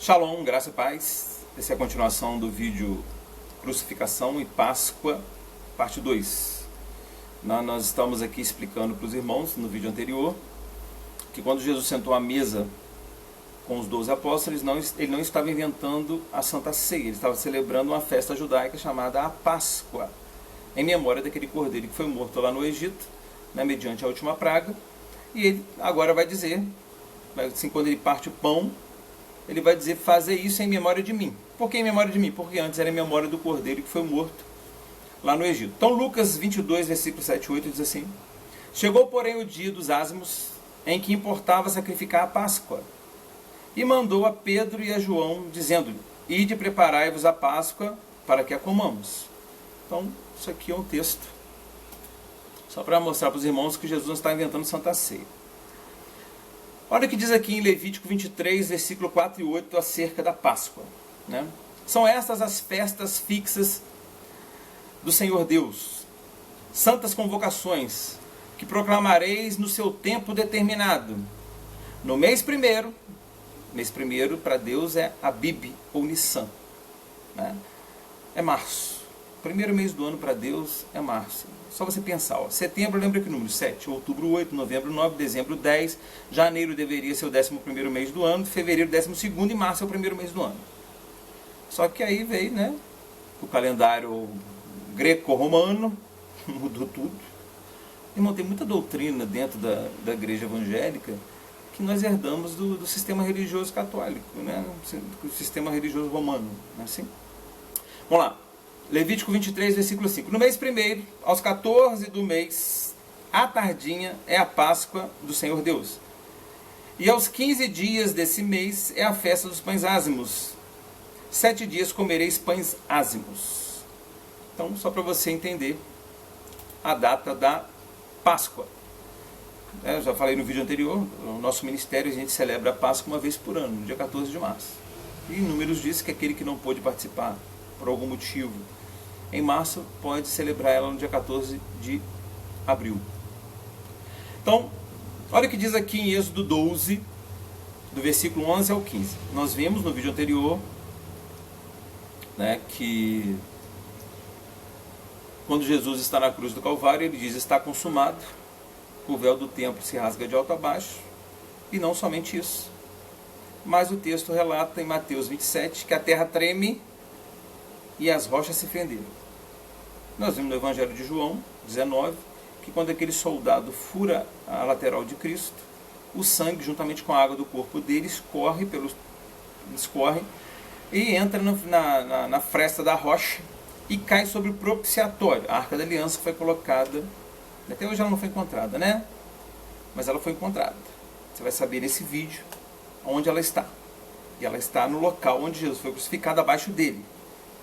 Shalom, graça e paz. Essa é a continuação do vídeo Crucificação e Páscoa, parte 2. Nós estamos aqui explicando para os irmãos, no vídeo anterior, que quando Jesus sentou à mesa com os 12 apóstolos, ele não estava inventando a Santa Ceia, ele estava celebrando uma festa judaica chamada a Páscoa, em memória daquele cordeiro que foi morto lá no Egito, mediante a última praga. E ele agora vai dizer, assim, quando ele parte o pão, ele vai dizer: fazer isso em memória de mim. Por que em memória de mim? Porque antes era em memória do cordeiro que foi morto lá no Egito. Então Lucas 22, versículo 7 e 8 diz assim: chegou, porém, o dia dos ázimos, em que importava sacrificar a Páscoa, e mandou a Pedro e a João, dizendo-lhe: ide, preparai-vos a Páscoa, para que a comamos. Então, isso aqui é um texto só para mostrar para os irmãos que Jesus não está inventando Santa Ceia. Olha o que diz aqui em Levítico 23, versículo 4 e 8, acerca da Páscoa. São estas as festas fixas do Senhor Deus, santas convocações, que proclamareis no seu tempo determinado. No mês primeiro para Deus é Abib ou Nissan, é março. O primeiro mês do ano para Deus é março. Só você pensar, setembro, lembra que número? 7, outubro 8, novembro 9, dezembro 10, janeiro deveria ser o 11º mês do ano, fevereiro 12º e março é o primeiro mês do ano. Só que aí veio, o calendário greco-romano, mudou tudo. Irmão, tem muita doutrina dentro da igreja evangélica que nós herdamos do sistema religioso católico, do sistema religioso romano, não é assim? Vamos lá. Levítico 23, versículo 5. No mês primeiro, aos 14 do mês, à tardinha, é a Páscoa do Senhor Deus. E aos 15 dias desse mês é a festa dos pães ázimos. 7 dias comereis pães ázimos. Então, só para você entender a data da Páscoa. Eu já falei no vídeo anterior, no nosso ministério a gente celebra a Páscoa uma vez por ano, no dia 14 de março. E Números diz que aquele que não pôde participar por algum motivo em março pode celebrar ela no dia 14 de abril. Então, olha o que diz aqui em Êxodo 12, do versículo 11 ao 15. Nós vimos no vídeo anterior que quando Jesus está na cruz do Calvário, ele diz: está consumado, o véu do templo se rasga de alto a baixo. E não somente isso, mas o texto relata em Mateus 27 que a terra treme e as rochas se fenderam. Nós vimos no Evangelho de João 19 que quando aquele soldado fura a lateral de Cristo, o sangue, juntamente com a água do corpo dele, escorre e entra na fresta da rocha e cai sobre o propiciatório, a Arca da Aliança, que foi colocada. Até hoje ela não foi encontrada, mas ela foi encontrada. Você vai saber nesse vídeo onde ela está. E ela está no local onde Jesus foi crucificado, abaixo dele.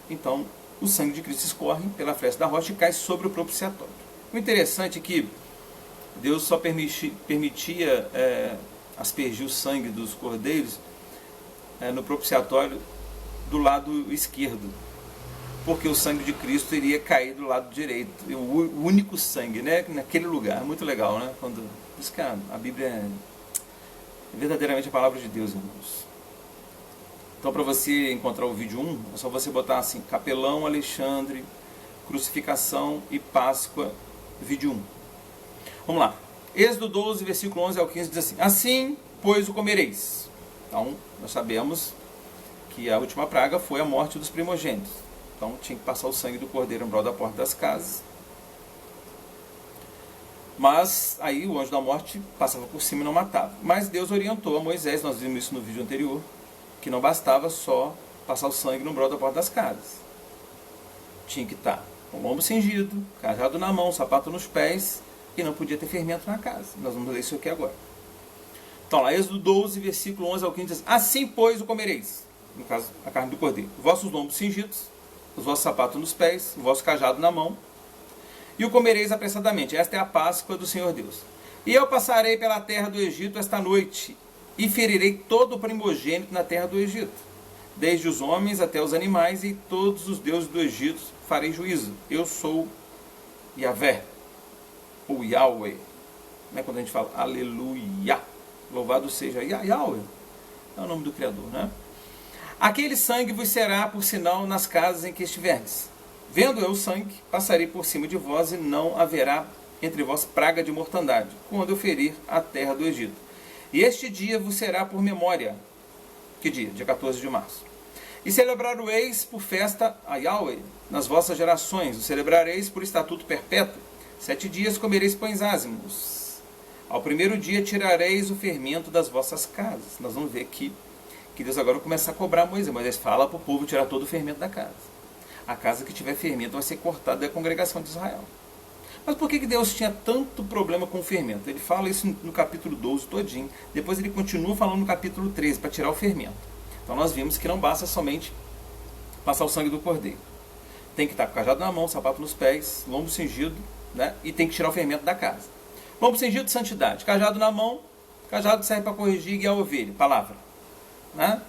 Então, o sangue de Cristo escorre pela fresta da rocha e cai sobre o propiciatório. O interessante é que Deus só permitia aspergir o sangue dos cordeiros no propiciatório do lado esquerdo, porque o sangue de Cristo iria cair do lado direito, o único sangue, naquele lugar. É muito legal, por isso que a Bíblia é verdadeiramente a palavra de Deus, irmãos. Então, para você encontrar o vídeo 1, é só você botar assim: Capelão Alexandre, Crucificação e Páscoa, vídeo 1. Vamos lá. Êxodo 12, versículo 11 ao 15 diz assim: assim, pois, o comereis. Então, nós sabemos que a última praga foi a morte dos primogênitos. Então, tinha que passar o sangue do cordeiro em prol da porta das casas. Mas aí o anjo da morte passava por cima e não matava. Mas Deus orientou a Moisés, nós vimos isso no vídeo anterior, que não bastava só passar o sangue no umbral da porta das casas. Tinha que estar com o lombo cingido, cajado na mão, sapato nos pés, e não podia ter fermento na casa. Nós vamos ler isso aqui agora. Então lá, Êxodo 12, versículo 11 ao 15 diz: assim, pois, o comereis, no caso, a carne do cordeiro, vossos lombos cingidos, os vossos sapatos nos pés, o vosso cajado na mão, e o comereis apressadamente. Esta é a Páscoa do Senhor Deus. E eu passarei pela terra do Egito esta noite, e ferirei todo o primogênito na terra do Egito, desde os homens até os animais, e todos os deuses do Egito farei juízo. Eu sou Yahvé, ou Yahweh. Quando a gente fala aleluia, louvado seja Yahweh, é o nome do Criador, Aquele sangue vos será por sinal nas casas em que estiverdes. Vendo eu o sangue, passarei por cima de vós, e não haverá entre vós praga de mortandade, quando eu ferir a terra do Egito. E este dia vos será por memória. Que dia? Dia 14 de março. E celebrareis por festa a Yahweh nas vossas gerações. O celebrareis por estatuto perpétuo. 7 dias comereis pães ázimos. Ao primeiro dia tirareis o fermento das vossas casas. Nós vamos ver aqui que Deus agora vai começar a cobrar Moisés. Moisés fala para o povo tirar todo o fermento da casa. A casa que tiver fermento vai ser cortada da congregação de Israel. Mas por que Deus tinha tanto problema com o fermento? Ele fala isso no capítulo 12 todinho. Depois ele continua falando no capítulo 13 para tirar o fermento. Então nós vimos que não basta somente passar o sangue do cordeiro. Tem que estar com o cajado na mão, sapato nos pés, lombo cingido, né? E tem que tirar o fermento da casa. Lombo cingido, santidade. Cajado na mão, cajado serve para corrigir e guiar a ovelha, palavra. Né?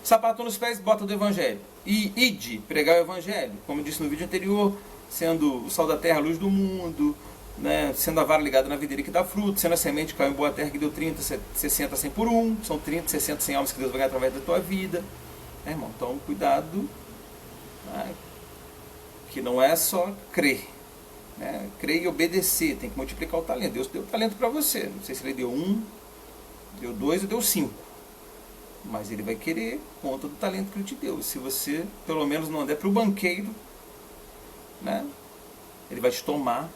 Sapato nos pés, bota do evangelho. E ide, pregar o evangelho. Como eu disse no vídeo anterior, sendo o sal da terra, a luz do mundo, né? Sendo a vara ligada na videira que dá fruto, sendo a semente que caiu em boa terra que deu 30, 60, 100 por um. São 30, 60, 100 almas que Deus vai ganhar através da tua vida. Irmão, então cuidado, né? Que não é só crer, né? Crer e obedecer, tem que multiplicar o talento. Deus deu talento para você, não sei se ele deu 1, deu 2 ou deu 5, mas ele vai querer conta do talento que ele te deu. Se você pelo menos não der para o banqueiro, né? Ele vai te tomar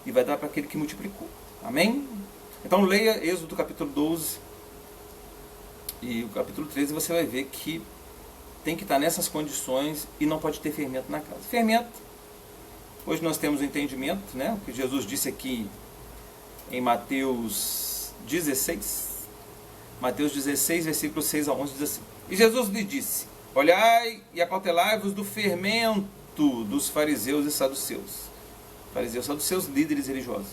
e vai dar para aquele que multiplicou. Amém? Então leia Êxodo capítulo 12 e o capítulo 13, você vai ver que tem que estar nessas condições e não pode ter fermento na casa. Fermento, hoje nós temos o entendimento, né? O que Jesus disse aqui em Mateus 16. Mateus 16, versículos 6 a 11 diz assim: E Jesus lhe disse: Olhai e acautelai-vos do fermento dos fariseus e saduceus. Fariseus e saduceus, líderes religiosos.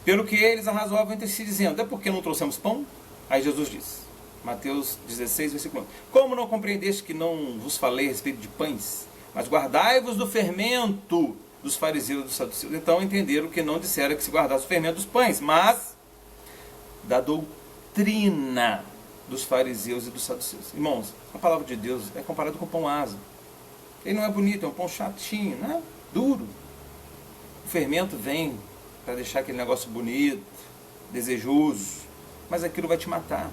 Pelo que eles arrazoavam entre si, dizendo: É porque não trouxemos pão? Aí Jesus disse, Mateus 16, versículo 1: Como não compreendeste que não vos falei a respeito de pães? Mas guardai-vos do fermento dos fariseus e dos saduceus. Então entenderam que não disseram que se guardasse o fermento dos pães, mas da doutrina dos fariseus e dos saduceus. Irmãos, a palavra de Deus é comparada com o pão ázimo. Ele não é bonito, é um pão chatinho, né? Duro. O fermento vem para deixar aquele negócio bonito, desejoso, mas aquilo vai te matar.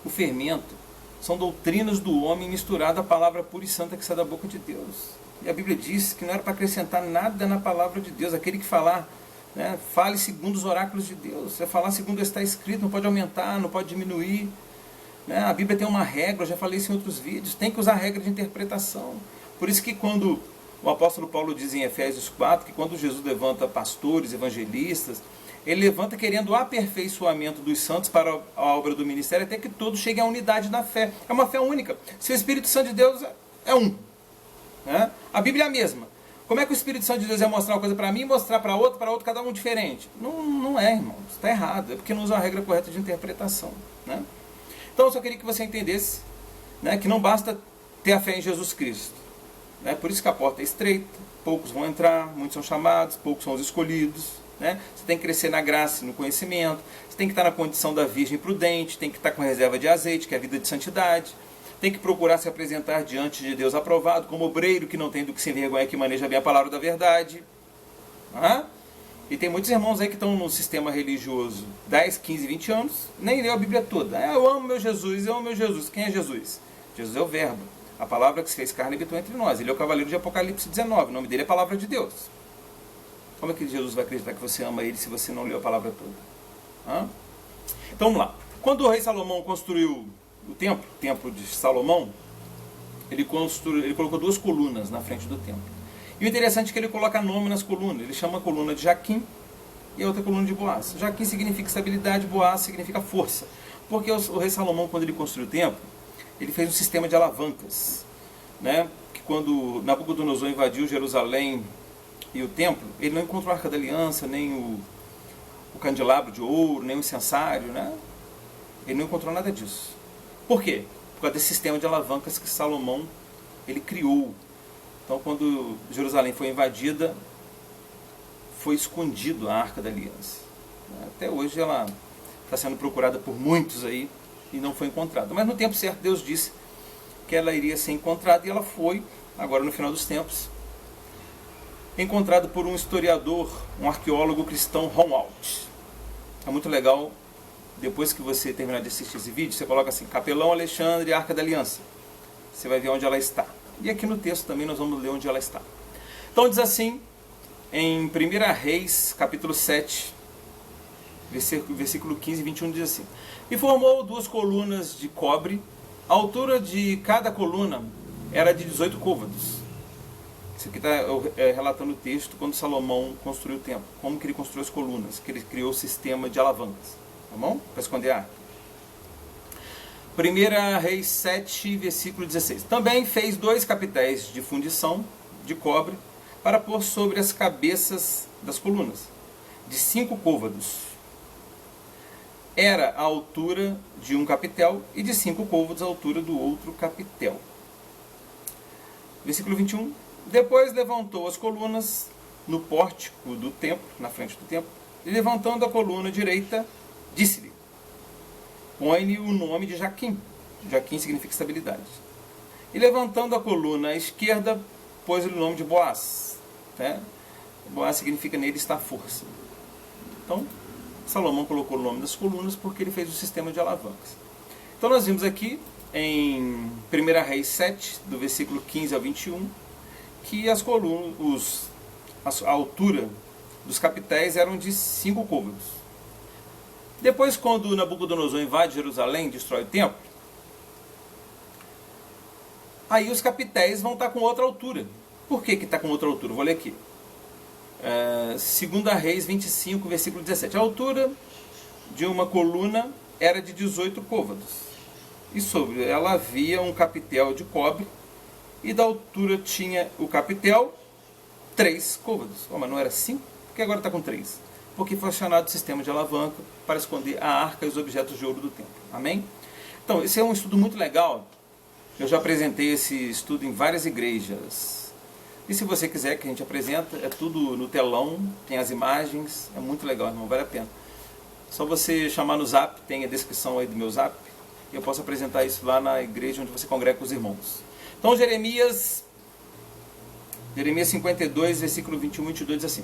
O fermento são doutrinas do homem misturado à palavra pura e santa que sai da boca de Deus. E a Bíblia diz que não era para acrescentar nada na palavra de Deus. Aquele que falar, né, fale segundo os oráculos de Deus. Você falar segundo está escrito, não pode aumentar, não pode diminuir. Né? A Bíblia tem uma regra, eu já falei isso em outros vídeos, tem que usar a regra de interpretação. Por isso que quando o apóstolo Paulo diz em Efésios 4, que quando Jesus levanta pastores, evangelistas, ele levanta querendo o aperfeiçoamento dos santos para a obra do ministério, até que todos cheguem à unidade da fé. É uma fé única. Se o Espírito Santo de Deus é um, né? A Bíblia é a mesma. Como é que o Espírito Santo de Deus ia mostrar uma coisa para mim e mostrar para outro, cada um diferente? Não é, irmão. Está errado. É porque não usa a regra correta de interpretação. Né? Então eu só queria que você entendesse, né, que não basta ter a fé em Jesus Cristo. Né? Por isso que a porta é estreita, poucos vão entrar, muitos são chamados, poucos são os escolhidos. Né? Você tem que crescer na graça e no conhecimento, você tem que estar na condição da virgem prudente, tem que estar com reserva de azeite, que é a vida de santidade, tem que procurar se apresentar diante de Deus aprovado, como obreiro que não tem do que se envergonhar, que maneja bem a palavra da verdade. E tem muitos irmãos aí que estão no sistema religioso 10, 15, 20 anos, nem leu a Bíblia toda. Eu amo meu Jesus, eu amo meu Jesus. Quem é Jesus? Jesus é o Verbo, a palavra que se fez carne e habitou entre nós. Ele é o cavaleiro de Apocalipse 19, o nome dele é Palavra de Deus. Como é que Jesus vai acreditar que você ama ele se você não leu a palavra toda? Então vamos lá. Quando o rei Salomão construiu o templo de Salomão, ele colocou 2 colunas na frente do templo. E o interessante é que ele coloca nome nas colunas. Ele chama a coluna de Jaquim e a outra coluna de Boaz. Jaquim significa estabilidade, Boaz significa força. Porque o rei Salomão, quando ele construiu o templo, ele fez um sistema de alavancas. Né? Que quando Nabucodonosor invadiu Jerusalém e o templo, ele não encontrou a Arca da Aliança, nem o candelabro de ouro, nem o incensário. Né? Ele não encontrou nada disso. Por quê? Por causa desse sistema de alavancas que Salomão ele criou. Então, quando Jerusalém foi invadida, foi escondido a Arca da Aliança. Até hoje ela está sendo procurada por muitos aí e não foi encontrada. Mas no tempo certo Deus disse que ela iria ser encontrada, e ela foi, agora no final dos tempos, encontrada por um historiador, um arqueólogo cristão, Romuald. É muito legal. Depois que você terminar de assistir esse vídeo, você coloca assim, Capelão Alexandre, Arca da Aliança. Você vai ver onde ela está. E aqui no texto também nós vamos ler onde ela está. Então diz assim, em 1 Reis, capítulo 7, versículo 15 e 21, diz assim: E formou 2 colunas de cobre, a altura de cada coluna era de 18 côvados. Isso aqui está relatando o texto quando Salomão construiu o templo, como que ele construiu as colunas, que ele criou o sistema de alavancas. Tá bom? Para esconder a arca. 1 Reis 7, versículo 16. Também fez 2 capitéis de fundição de cobre para pôr sobre as cabeças das colunas, de 5 côvados. Era a altura de um capitel e de 5 côvados a altura do outro capitel. Versículo 21. Depois levantou as colunas no pórtico do templo, na frente do templo, e levantando a coluna direita, disse-lhe: põe-lhe o nome de Jaquim. Jaquim significa estabilidade. E levantando a coluna à esquerda, pôs-lhe o nome de Boaz. Boaz significa nele está a força. Então, Salomão colocou o nome das colunas porque ele fez o sistema de alavancas. Então nós vimos aqui em 1 Reis 7, do versículo 15 ao 21, que as colunas, a altura dos capitéis eram de 5 côvados. Depois, quando Nabucodonosor invade Jerusalém, destrói o templo, aí os capitéis vão estar com outra altura. Por que está com outra altura? Vou ler aqui. 2 Reis 25, versículo 17. A altura de uma coluna era de 18 côvados. E sobre ela havia um capitel de cobre, e da altura tinha o capitel 3 côvados. Mas não era 5? Porque agora está com 3. Porque foi acionado o sistema de alavanca para esconder a arca e os objetos de ouro do templo. Amém? Então, esse é um estudo muito legal. Eu já apresentei esse estudo em várias igrejas. E se você quiser que a gente apresente, é tudo no telão, tem as imagens, é muito legal, irmão, vale a pena. Só você chamar no Zap, tem a descrição aí do meu Zap, e eu posso apresentar isso lá na igreja onde você congrega com os irmãos. Então, Jeremias 52, versículo 21 e 22 diz assim: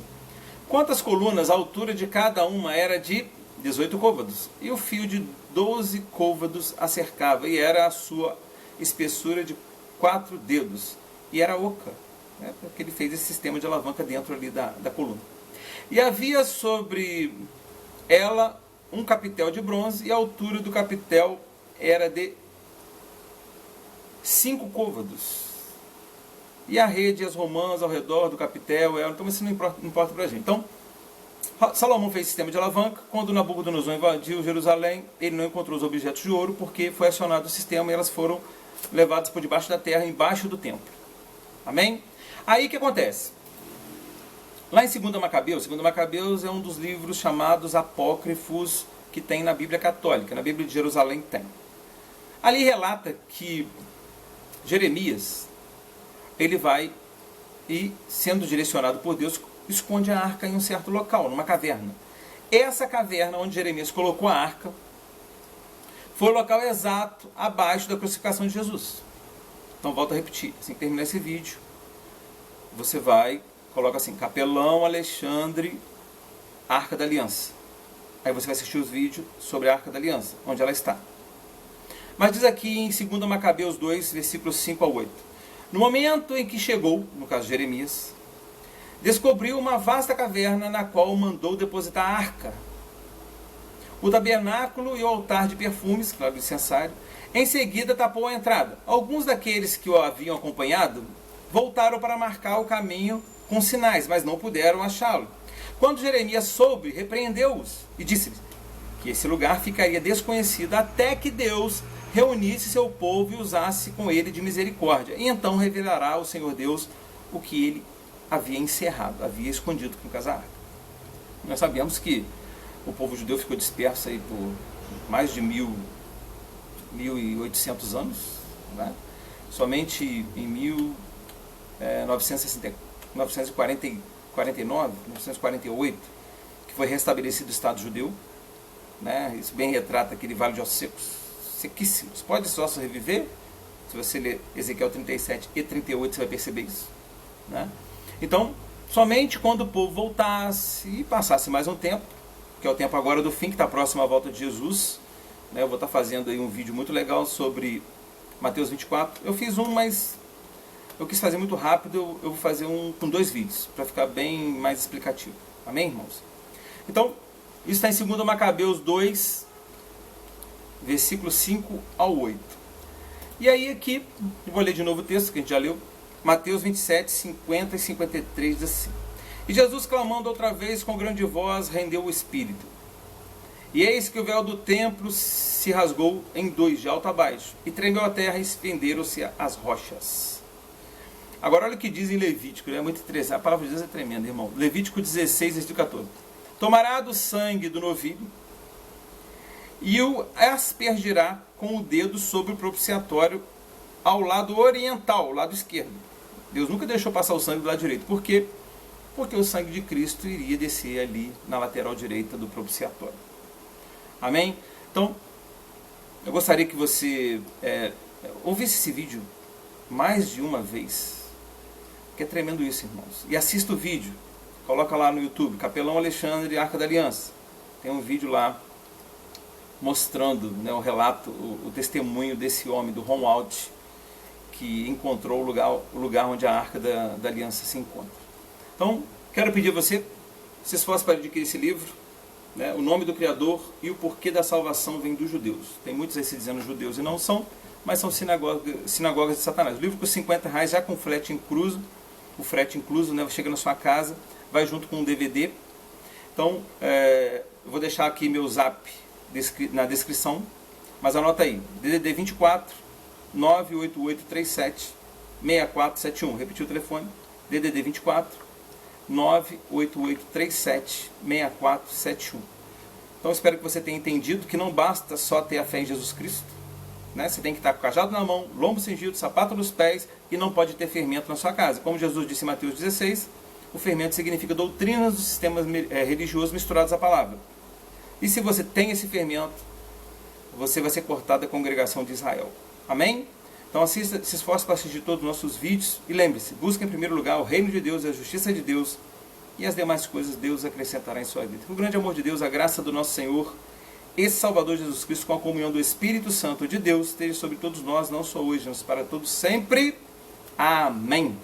Quantas colunas, a altura de cada uma era de 18 côvados, e o fio de 12 côvados a cercava, e era a sua espessura de 4 dedos, e era oca, porque ele fez esse sistema de alavanca dentro ali da coluna. E havia sobre ela um capitel de bronze, e a altura do capitel era de 5 côvados. E a rede e as romãs ao redor do capitel, então isso não importa para a gente. Então, Salomão fez sistema de alavanca. Quando Nabucodonosor invadiu Jerusalém, ele não encontrou os objetos de ouro, porque foi acionado o sistema e elas foram levadas por debaixo da terra, embaixo do templo. Amém? Aí o que acontece? Lá em 2 Macabeus é um dos livros chamados apócrifos que tem na Bíblia Católica, na Bíblia de Jerusalém tem. Ali relata que Jeremias, ele vai e, sendo direcionado por Deus, esconde a arca em um certo local, numa caverna. Essa caverna onde Jeremias colocou a arca foi o local exato abaixo da crucificação de Jesus. Então, volto a repetir, assim que terminar esse vídeo, você vai, coloca assim, Capelão Alexandre, Arca da Aliança. Aí você vai assistir os vídeos sobre a Arca da Aliança, onde ela está. Mas diz aqui em 2 Macabeus 2, versículos 5 ao 8. No momento em que chegou, no caso de Jeremias, descobriu uma vasta caverna na qual mandou depositar a arca, o tabernáculo e o altar de perfumes, claro, do incensário. Em seguida tapou a entrada. Alguns daqueles que o haviam acompanhado voltaram para marcar o caminho com sinais, mas não puderam achá-lo. Quando Jeremias soube, repreendeu-os e disse-lhes que esse lugar ficaria desconhecido até que Deus reunisse seu povo e usasse com ele de misericórdia. E então revelará ao Senhor Deus o que ele havia encerrado, havia escondido com a arca. Nós sabemos que o povo judeu ficou disperso aí por mais de 1.800 anos, né? Somente em 1948, que foi restabelecido o Estado judeu, né? Isso bem retrata aquele Vale de Ossos Secos, sequíssimos. Pode só reviver? Se você ler Ezequiel 37 e 38, você vai perceber isso, né? Então, somente quando o povo voltasse e passasse mais um tempo, que é o tempo agora do fim, que está próximo à volta de Jesus, né? Eu vou estar fazendo aí um vídeo muito legal sobre Mateus 24. Eu fiz um, mas eu quis fazer muito rápido, eu vou fazer um com 2 vídeos, para ficar bem mais explicativo. Amém, irmãos? Então, isso está em 2 Macabeus 2, versículo 5 ao 8. E aí aqui, eu vou ler de novo o texto que a gente já leu, Mateus 27, 50 e 53, diz assim: E Jesus, clamando outra vez com grande voz, rendeu o espírito. E eis que o véu do templo se rasgou em 2, de alto a baixo, e tremeu a terra e fenderam-se as rochas. Agora olha o que diz em Levítico, é muito interessante, a palavra de Deus é tremenda, irmão. Levítico 16, versículo 14. Tomará do sangue do novilho e o aspergirá com o dedo sobre o propiciatório ao lado oriental, ao lado esquerdo. Deus nunca deixou passar o sangue do lado direito. Por quê? Porque o sangue de Cristo iria descer ali na lateral direita do propiciatório. Amém? Então, eu gostaria que você ouvisse esse vídeo mais de uma vez, que é tremendo isso, irmãos. E assista o vídeo, coloca lá no YouTube, Capelão Alexandre, Arca da Aliança. Tem um vídeo lá mostrando, né, o relato, o testemunho desse homem, do Romuald, que encontrou o lugar onde a Arca da Aliança se encontra. Então, quero pedir a você, se esforce para adquirir esse livro, né, O Nome do Criador e o Porquê da Salvação Vem dos Judeus. Tem muitos aí se dizendo judeus e não são, mas são sinagogas de Satanás. O livro por R$50, já com frete incluso, o frete incluso, né, chega na sua casa, vai junto com um DVD. Então, eu vou deixar aqui meu zap na descrição, mas anota aí, DDD 24 98837 6471, repetiu o telefone, DDD 24 98837 6471. Então espero que você tenha entendido que não basta só ter a fé em Jesus Cristo, né? Você tem que estar com o cajado na mão, lombo cingido, sapato nos pés, e não pode ter fermento na sua casa. Como Jesus disse em Mateus 16, o fermento significa doutrinas dos sistemas religiosos misturados à palavra. E se você tem esse fermento, você vai ser cortado da congregação de Israel. Amém? Então assista, se esforce para assistir todos os nossos vídeos. E lembre-se, busque em primeiro lugar o reino de Deus e a justiça de Deus. E as demais coisas Deus acrescentará em sua vida. O grande amor de Deus, a graça do nosso Senhor, esse Salvador Jesus Cristo, com a comunhão do Espírito Santo de Deus, esteja sobre todos nós, não só hoje, mas para todos sempre. Amém.